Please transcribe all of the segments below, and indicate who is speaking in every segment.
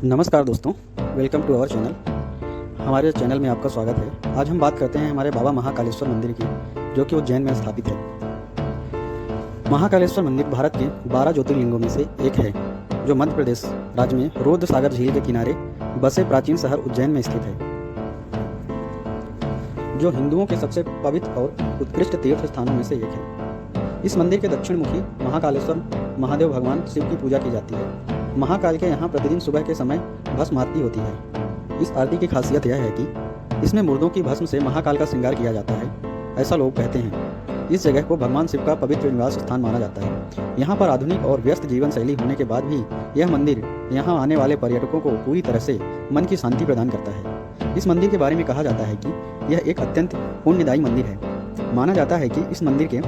Speaker 1: नमस्कार दोस्तों, welcome to our channel. हमारे चैनल में आपका स्वागत है। आज हम बात करते हैं हमारे बाबा महाकालेश्वर मंदिर की, जो कि उज्जैन में स्थापित है। महाकालेश्वर मंदिर भारत के 12 ज्योतिर्लिंगों में से एक है, जो मध्य प्रदेश राज्य में रुद्र सागर झील के किनारे बसे प्राचीन शहर उज्जैन में स्थित है, जो हिंदुओं के सबसे पवित्र और उत्कृष्ट तीर्थ स्थानों में से एक है। इस मंदिर के दक्षिण मुखी महाकालेश्वर महादेव भगवान शिव की पूजा की जाती है। महाकाल के यहाँ प्रतिदिन सुबह के समय भस्म आरती होती है। इस आरती की खासियत यह है कि इसमें मुर्दों की भस्म से महाकाल का श्रृंगार किया जाता है, ऐसा लोग कहते हैं। इस जगह को भगवान शिव का पवित्र निवास स्थान माना जाता है। यहाँ पर आधुनिक और व्यस्त जीवन शैली होने के बाद भी यह मंदिर यहाँ आने वाले पर्यटकों को पूरी तरह से मन की शांति प्रदान करता है। इस मंदिर के बारे में कहा जाता है कि यह एक अत्यंत पुण्यदायी मंदिर है। माना जाता है कि इस मंदिर के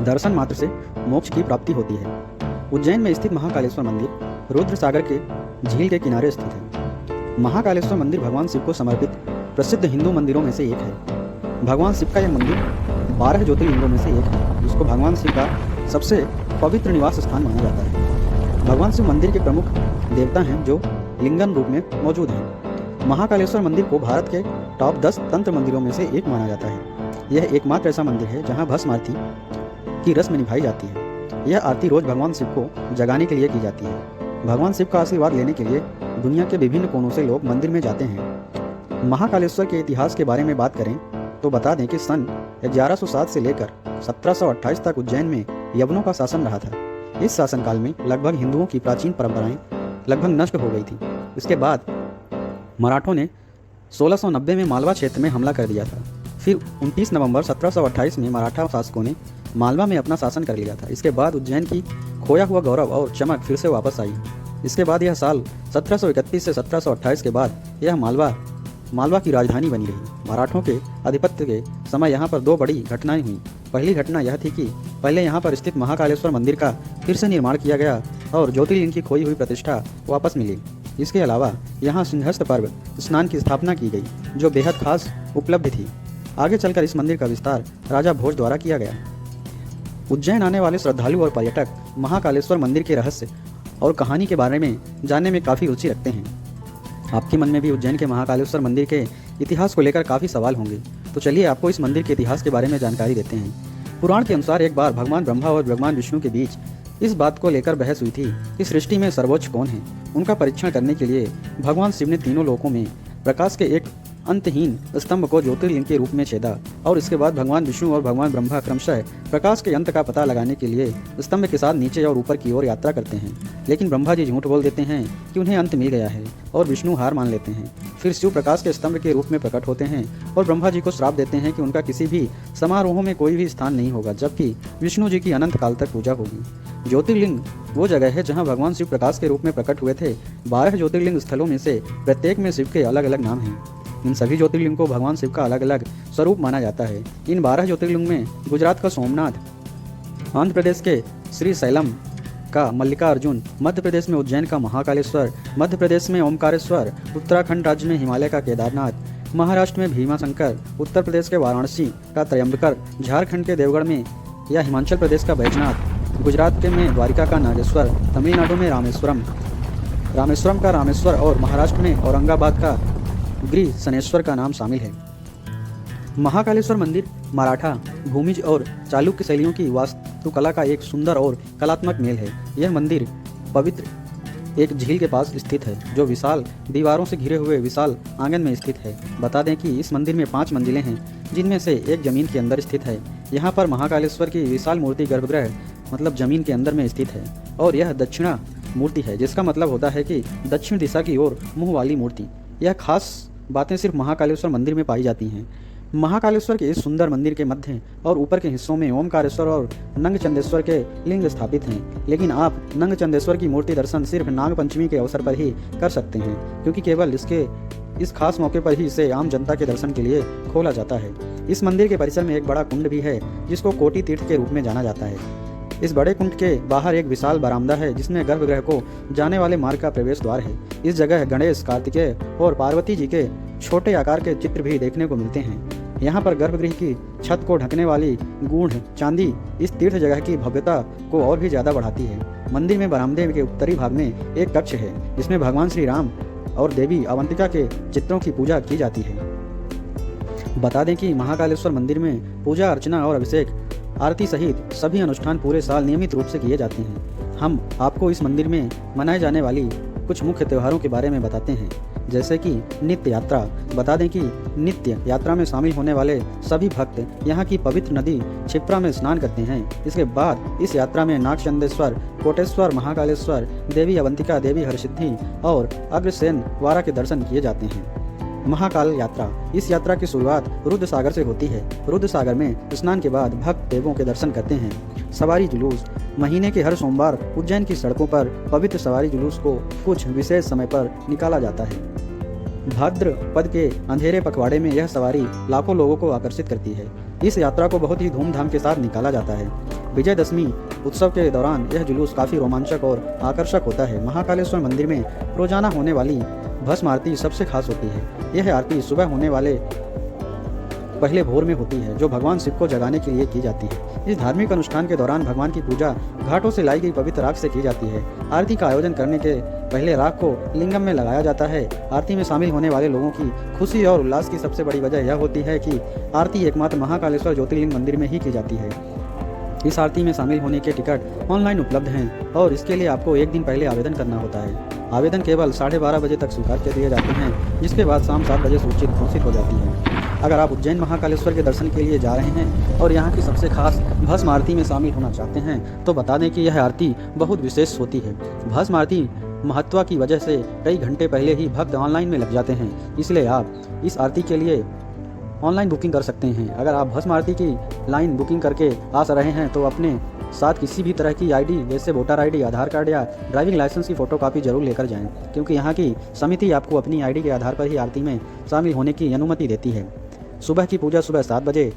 Speaker 1: दर्शन मात्र से मोक्ष की प्राप्ति होती है। उज्जैन में स्थित महाकालेश्वर मंदिर रुद्र सागर के झील के किनारे स्थित है। महाकालेश्वर मंदिर भगवान शिव को समर्पित प्रसिद्ध हिंदू मंदिरों में से एक है। भगवान शिव का यह मंदिर 12 ज्योतिर्लिंगों में से एक है, जिसको भगवान शिव का सबसे पवित्र निवास स्थान माना जाता है। भगवान शिव मंदिर के प्रमुख देवता हैं, जो लिंगन रूप में मौजूद हैं। महाकालेश्वर मंदिर को भारत के टॉप 10 तंत्र मंदिरों में से एक माना जाता है। यह एकमात्र ऐसा मंदिर है जहाँ भस्म आरती की रस्म निभाई जाती है। यह आरती रोज भगवान शिव को जगाने के लिए की जाती है। भगवान शिव का आशीर्वाद लेने के लिए दुनिया के विभिन्न कोनों से लोग मंदिर में जाते हैं। महाकालेश्वर के इतिहास के बारे में बात करें तो बता दें कि सन 1107 से लेकर 1728 तक उज्जैन में यवनों का शासन रहा था। इस शासनकाल में लगभग हिंदुओं की प्राचीन परंपराएं लगभग नष्ट हो गई थी। इसके बाद मराठों ने 1690 में मालवा क्षेत्र में हमला कर दिया था। फिर 29 नवंबर 1728 में मराठा शासकों ने मालवा में अपना शासन कर लिया था। इसके बाद उज्जैन की खोया हुआ गौरव और चमक फिर से वापस आई। इसके बाद यह साल 1731 से 1728 के बाद यह मालवा की राजधानी बनी रही। मराठों के आधिपत्य के समय यहाँ पर 2 बड़ी घटनाएं हुई। पहली घटना यह थी कि पहले यहाँ पर स्थित महाकालेश्वर मंदिर का फिर से निर्माण किया गया और ज्योतिर्लिंग की खोई हुई प्रतिष्ठा वापस मिली। इसके अलावा यहाँ सिंहस्थ पर्व स्नान की स्थापना की गई, जो बेहद खास उपलब्धि थी। आगे चलकर इस मंदिर का विस्तार राजा भोज द्वारा किया गया। उज्जैन आने वाले श्रद्धालु और पर्यटक महाकालेश्वर मंदिर के रहस्य और कहानी के बारे में जानने में काफ़ी रुचि रखते हैं। आपके मन में भी उज्जैन के महाकालेश्वर मंदिर के इतिहास को लेकर काफ़ी सवाल होंगे, तो चलिए आपको इस मंदिर के इतिहास के बारे में जानकारी देते हैं। पुराण के अनुसार एक बार भगवान ब्रह्मा और भगवान विष्णु के बीच इस बात को लेकर बहस हुई थी कि सृष्टि में सर्वोच्च कौन है। उनका परीक्षण करने के लिए भगवान शिव ने तीनों लोकों में प्रकाश के एक अंतहीन स्तंभ को ज्योतिर्लिंग के रूप में छेदा और इसके बाद भगवान विष्णु और भगवान ब्रह्मा क्रमशः प्रकाश के अंत का पता लगाने के लिए स्तंभ के साथ नीचे और ऊपर की ओर यात्रा करते हैं। लेकिन ब्रह्मा जी झूठ बोल देते हैं कि उन्हें अंत मिल गया है और विष्णु हार मान लेते हैं। फिर शिव प्रकाश के स्तंभ के रूप में प्रकट होते हैं और ब्रह्मा जी को श्राप देते हैं कि उनका किसी भी समारोह में कोई भी स्थान नहीं होगा, जबकि विष्णु जी की अनंत काल तक पूजा होगी। ज्योतिर्लिंग वो जगह है जहाँ भगवान शिव प्रकाश के रूप में प्रकट हुए थे। 12 ज्योतिर्लिंग स्थलों में से प्रत्येक में शिव के अलग अलग नाम हैं। इन सभी ज्योतिर्लिंग को भगवान शिव का अलग अलग स्वरूप माना जाता है। इन 12 ज्योतिर्लिंग में गुजरात का सोमनाथ, आंध्र प्रदेश के श्री सैलम का मल्लिकार्जुन, मध्य प्रदेश में उज्जैन का महाकालेश्वर, मध्य प्रदेश में ओमकारेश्वर, उत्तराखंड राज्य में हिमालय का केदारनाथ, महाराष्ट्र में भीमाशंकर, उत्तर प्रदेश के वाराणसी का त्रयंबकर, झारखंड के देवगढ़ में या हिमाचल प्रदेश का बैजनाथ, गुजरात के में द्वारिका का नागेश्वर, तमिलनाडु में रामेश्वरम का रामेश्वर और महाराष्ट्र में औरंगाबाद का गिरी सनेश्वर का नाम शामिल है। महाकालेश्वर मंदिर मराठा, भूमिज और चालुक्य शैलियों की वास्तुकला का एक सुंदर और कलात्मक मेल है। यह मंदिर पवित्र एक झील के पास स्थित है, जो विशाल दीवारों से घिरे हुए विशाल आंगन में स्थित है। बता दें कि इस मंदिर में 5 मंजिलें हैं, जिनमें से एक जमीन के अंदर स्थित है। यहाँ पर महाकालेश्वर की विशाल मूर्ति गर्भगृह मतलब जमीन के अंदर में स्थित है और यह दक्षिणा मूर्ति है, जिसका मतलब होता है कि दक्षिण दिशा की ओर मुँह वाली मूर्ति। यह खास बातें सिर्फ महाकालेश्वर मंदिर में पाई जाती हैं। महाकालेश्वर के इस सुंदर मंदिर के मध्य और ऊपर के हिस्सों में ओमकारेश्वर और नंगचंदेश्वर के लिंग स्थापित हैं, लेकिन आप नंगचंदेश्वर की मूर्ति दर्शन सिर्फ नाग पंचमी के अवसर पर ही कर सकते हैं, क्योंकि केवल इस खास मौके पर ही इसे आम जनता के दर्शन के लिए खोला जाता है। इस मंदिर के परिसर में एक बड़ा कुंड भी है, जिसको कोटि तीर्थ के रूप में जाना जाता है। इस बड़े कुंड के बाहर एक विशाल बरामदा है, जिसमें गर्भगृह को जाने वाले मार्ग का प्रवेश द्वार है। इस जगह गणेश, कार्तिकेय और पार्वती जी के छोटे आकार के चित्र भी देखने को मिलते हैं। यहाँ पर गर्भगृह की छत को ढकने वाली गूढ़ चांदी इस तीर्थ जगह की भव्यता को और भी ज्यादा बढ़ाती है। मंदिर में बरामदे के उत्तरी भाग में एक कक्ष है जिसमें भगवान श्री राम और देवी अवंतिका के चित्रों की पूजा की जाती है। बता दें कि महाकालेश्वर मंदिर में पूजा अर्चना और अभिषेक आरती सहित सभी अनुष्ठान पूरे साल नियमित रूप से किए जाते हैं। हम आपको इस मंदिर में मनाए जाने वाली कुछ मुख्य त्योहारों के बारे में बताते हैं, जैसे कि नित्य यात्रा। बता दें कि नित्य यात्रा में शामिल होने वाले सभी भक्त यहाँ की पवित्र नदी क्षिप्रा में स्नान करते हैं। इसके बाद इस यात्रा में नागचंदेश्वर, कोटेश्वर, महाकालेश्वर, देवी अवंतिका, देवी हरसिद्धि और अग्रसेन वारा के दर्शन किए जाते हैं। महाकाल यात्रा, इस यात्रा की शुरुआत रुद्र सागर से होती है। रुद्र सागर में स्नान के बाद भक्त देवों के दर्शन करते हैं। सवारी जुलूस, महीने के हर सोमवार उज्जैन की सड़कों पर पवित्र सवारी जुलूस को कुछ विशेष समय पर निकाला जाता है। भाद्रपद के अंधेरे पखवाड़े में यह सवारी लाखों लोगों को आकर्षित करती है। इस यात्रा को बहुत ही धूमधाम के साथ निकाला जाता है। विजयदशमी उत्सव के दौरान यह जुलूस काफी रोमांचक और आकर्षक होता है। महाकालेश्वर मंदिर में रोजाना होने वाली भस्म आरती सबसे खास होती है। यह आरती सुबह होने वाले पहले भोर में होती है, जो भगवान शिव को जगाने के लिए की जाती है। इस धार्मिक अनुष्ठान के दौरान भगवान की पूजा घाटों से लाई गई पवित्र राख से की जाती है। आरती का आयोजन करने के पहले राख को लिंगम में लगाया जाता है। आरती में शामिल होने वाले लोगों की खुशी और उल्लास की सबसे बड़ी वजह यह होती है कि आरती एकमात्र महाकालेश्वर ज्योतिर्लिंग मंदिर में ही की जाती है। इस आरती में शामिल होने के टिकट ऑनलाइन उपलब्ध हैं और इसके लिए आपको एक दिन पहले आवेदन करना होता है। आवेदन केवल 12:30 बजे तक स्वीकार कर दिए जाते हैं, जिसके बाद शाम 7 बजे सूची घोषित हो जाती है। अगर आप उज्जैन महाकालेश्वर के दर्शन के लिए जा रहे हैं और यहाँ की सबसे खास भस्म आरती में शामिल होना चाहते हैं तो बता दें कि यह आरती बहुत विशेष होती है। भस्म आरती महत्व की वजह से कई घंटे पहले ही भक्त ऑनलाइन में लग जाते हैं, इसलिए आप इस आरती के लिए ऑनलाइन बुकिंग कर सकते हैं। अगर आप भस्म आरती की लाइन बुकिंग करके आ रहे हैं तो अपने साथ किसी भी तरह की आईडी जैसे वोटर आईडी, आधार कार्ड या ड्राइविंग लाइसेंस की फोटोकॉपी जरूर लेकर जाएं, क्योंकि यहाँ की समिति आपको अपनी आईडी के आधार पर ही आरती में शामिल होने की अनुमति देती है। सुबह की पूजा सुबह 7 बजे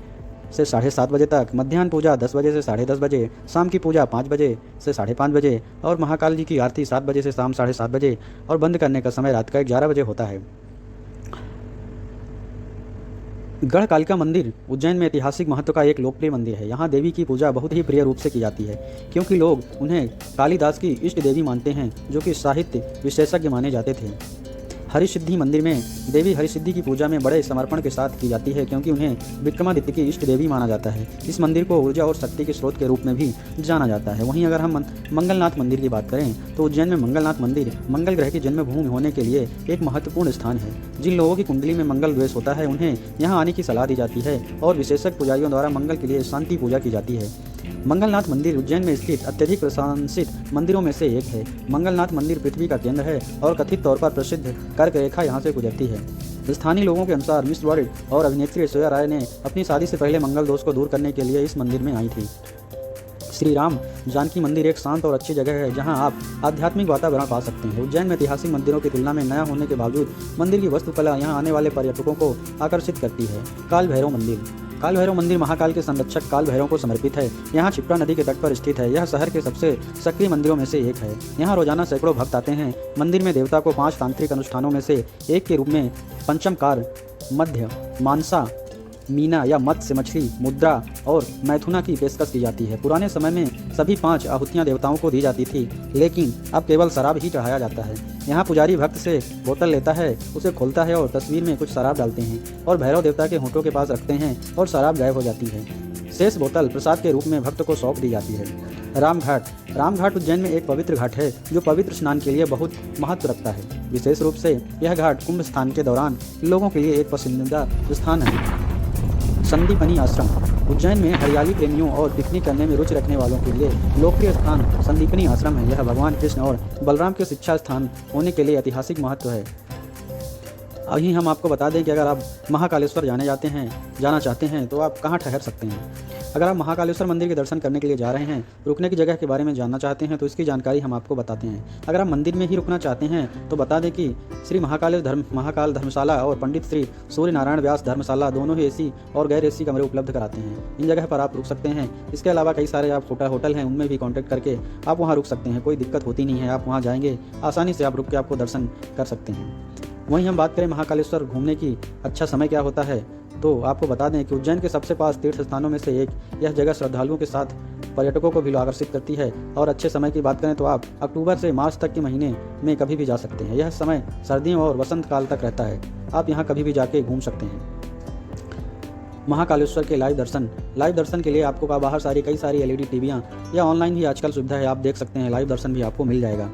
Speaker 1: से 7:30 बजे तक, मध्याह्न पूजा 10 बजे से 10:30 बजे, शाम की पूजा 5 बजे से 5:30 बजे और महाकाल जी की आरती 7 बजे से शाम 7:30 बजे और बंद करने का समय रात का 11 बजे होता है। गढ़कालिका मंदिर उज्जैन में ऐतिहासिक महत्व का एक लोकप्रिय मंदिर है। यहाँ देवी की पूजा बहुत ही प्रिय रूप से की जाती है, क्योंकि लोग उन्हें कालिदास की इष्ट देवी मानते हैं, जो कि साहित्य विशेषज्ञ माने जाते थे। हरिसिद्धि मंदिर में देवी हरिसिद्धि की पूजा में बड़े समर्पण के साथ की जाती है, क्योंकि उन्हें विक्रमादित्य की इष्ट देवी माना जाता है। इस मंदिर को ऊर्जा और शक्ति के स्रोत के रूप में भी जाना जाता है। वहीं अगर हम मंगलनाथ मंदिर की बात करें तो उज्जैन में मंगलनाथ मंदिर मंगल ग्रह की जन्मभूमि होने के लिए एक महत्वपूर्ण स्थान है। जिन लोगों की कुंडली में मंगल द्वेष होता है उन्हें यहाँ आने की सलाह दी जाती है और विशेषज्ञ पुजारियों द्वारा मंगल के लिए शांति पूजा की जाती है। मंगलनाथ मंदिर उज्जैन में स्थित अत्यधिक प्रशंसित मंदिरों में से एक है। मंगलनाथ मंदिर पृथ्वी का केंद्र है और कथित तौर पर प्रसिद्ध कर्क रेखा यहाँ से गुजरती है। स्थानीय लोगों के अनुसार मिस वर्ल्ड और अभिनेत्री ऐश्वर्या राय ने अपनी शादी से पहले मंगल दोष को दूर करने के लिए इस मंदिर में आई थी। श्री राम जानकी मंदिर एक शांत और अच्छी जगह है जहां आप आध्यात्मिक वातावरण पा सकते हैं। उज्जैन में ऐतिहासिक मंदिरों की तुलना में नया होने के बावजूद मंदिर की वास्तुकला यहां आने वाले पर्यटकों को आकर्षित करती है। काल भैरव मंदिर, काल भैरव मंदिर महाकाल के संरक्षक काल भैरव को समर्पित है। यहाँ क्षिप्रा नदी के तट पर स्थित है। यह शहर के सबसे सक्रिय मंदिरों में से एक है। यहाँ रोजाना सैकड़ों भक्त आते हैं। मंदिर में देवता को 5 तांत्रिक अनुष्ठानों में से एक के रूप में पंचमकार, मध्य, मानसा, मीना या मत्स्य मछली, मुद्रा और मैथुना की पेशकश की जाती है। पुराने समय में सभी 5 आहुतियाँ देवताओं को दी जाती थी, लेकिन अब केवल शराब ही चढ़ाया जाता है। यहाँ पुजारी भक्त से बोतल लेता है, उसे खोलता है और तस्वीर में कुछ शराब डालते हैं और भैरव देवता के होंठों के पास रखते हैं और शराब गायब हो जाती है। शेष बोतल प्रसाद के रूप में भक्त को सौंप दी जाती है। रामघाट, रामघाट उज्जैन में एक पवित्र घाट है जो पवित्र स्नान के लिए बहुत महत्व रखता है। विशेष रूप से यह घाट कुंभ स्नान के दौरान लोगों के लिए एक पसंदीदा स्थान है। संदीपनी आश्रम, उज्जैन में हरियाली प्रेमियों और पिकनिक करने में रुचि रखने वालों के लिए लोकप्रिय स्थान संदीपनी आश्रम है। यह भगवान कृष्ण और बलराम के शिक्षा स्थान होने के लिए ऐतिहासिक महत्व है। अभी हम आपको बता दें कि अगर आप महाकालेश्वर जाना चाहते हैं तो आप कहाँ ठहर सकते हैं। अगर आप महाकालेश्वर मंदिर के दर्शन करने के लिए जा रहे हैं, रुकने की जगह के बारे में जानना चाहते हैं तो इसकी जानकारी हम आपको बताते हैं। अगर आप मंदिर में ही रुकना चाहते हैं तो बता दें कि श्री महाकाल धर्मशाला और पंडित श्री सूर्य नारायण व्यास धर्मशाला दोनों ही एसी और गैर एसी कमरे उपलब्ध कराते हैं। इन जगह पर आप रुक सकते हैं। इसके अलावा कई सारे आप होटल हैं, उनमें भी कॉन्टैक्ट करके आप वहाँ रुक सकते हैं। कोई दिक्कत होती नहीं है, आप वहाँ जाएंगे आसानी से आप रुक के आपको दर्शन कर सकते हैं। वहीं हम बात करें महाकालेश्वर घूमने की अच्छा समय क्या होता है, तो आपको बता दें कि उज्जैन के सबसे पास तीर्थ स्थानों में से एक यह जगह श्रद्धालुओं के साथ पर्यटकों को भी आकर्षित करती है। और अच्छे समय की बात करें तो आप अक्टूबर से मार्च तक के महीने में कभी भी जा सकते हैं। यह समय सर्दियों और वसंत काल तक रहता है। आप यहाँ कभी भी जाके घूम सकते हैं। महाकालेश्वर के लाइव दर्शन के लिए आपको बाहर कई सारी LED टीवियाँ या ऑनलाइन ही आजकल सुविधा है, आप देख सकते हैं। लाइव दर्शन भी आपको मिल जाएगा।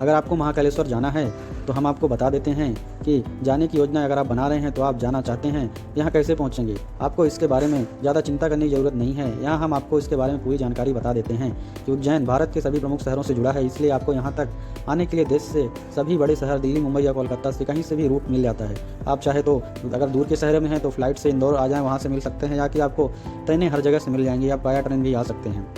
Speaker 1: अगर आपको महाकालेश्वर जाना है तो हम आपको बता देते हैं कि जाने की योजना अगर आप बना रहे हैं तो आप जाना चाहते हैं, यहाँ कैसे पहुँचेंगे। आपको इसके बारे में ज़्यादा चिंता करने की ज़रूरत नहीं है। यहाँ हम आपको इसके बारे में पूरी जानकारी बता देते हैं कि उज्जैन भारत के सभी प्रमुख शहरों से जुड़ा है, इसलिए आपको यहाँ तक आने के लिए देश से सभी बड़े शहर दिल्ली, मुंबई या कोलकाता से कहीं से भी रूट मिल जाता है। आप चाहे तो अगर दूर के शहर में हैं तो फ्लाइट से इंदौर आ जाएँ, वहाँ से मिल सकते हैं, या कि आपको ट्रेनें हर जगह से मिल जाएंगी, आप बाया ट्रेन भी आ सकते हैं।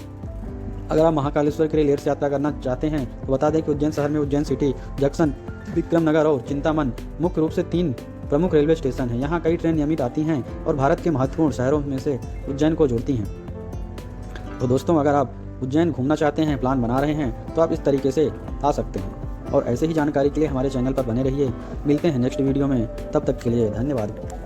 Speaker 1: अगर आप महाकालेश्वर के लिए लेट से यात्रा करना चाहते हैं तो बता दें कि उज्जैन शहर में उज्जैन सिटी, जंक्शन, विक्रम नगर और चिंतामन मुख्य रूप से 3 प्रमुख रेलवे स्टेशन हैं। यहाँ कई ट्रेन नियमित आती हैं और भारत के महत्वपूर्ण शहरों में से उज्जैन को जोड़ती हैं। तो दोस्तों, अगर आप उज्जैन घूमना चाहते हैं, प्लान बना रहे हैं, तो आप इस तरीके से आ सकते हैं। और ऐसे ही जानकारी के लिए हमारे चैनल पर बने रहिए। मिलते हैं नेक्स्ट वीडियो में, तब तक के लिए धन्यवाद।